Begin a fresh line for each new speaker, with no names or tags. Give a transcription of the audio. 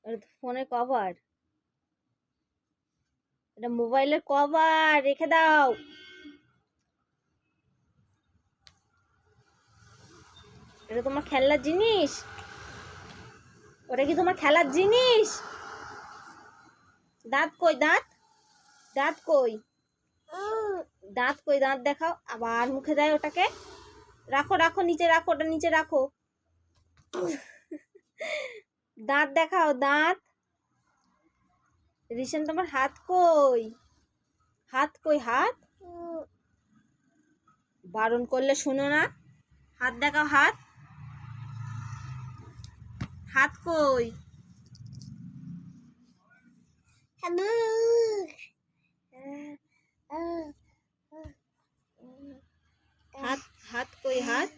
এটা তো ফোনের কভার, এটা মোবাইলের কভার, রেখে দাও। এটা তোমার খেলনার জিনিস? ওটা কি তোমার খেলার জিনিস? দাঁত কই, দাঁত? দাঁত কই? দাঁত কই? দাঁত দেখাও। আবার মুখে দেয় ওটাকে। রাখো রাখো, নিচে রাখো, ওটা নিচে রাখো। দাঁত দেখাও, দাঁত। রিসেন তোমার হাত কই? হাত কই? হাত বারণ করলে শুনো না। হাত দেখাও, হাত। হাত কই? হাত, হাত কই? হাত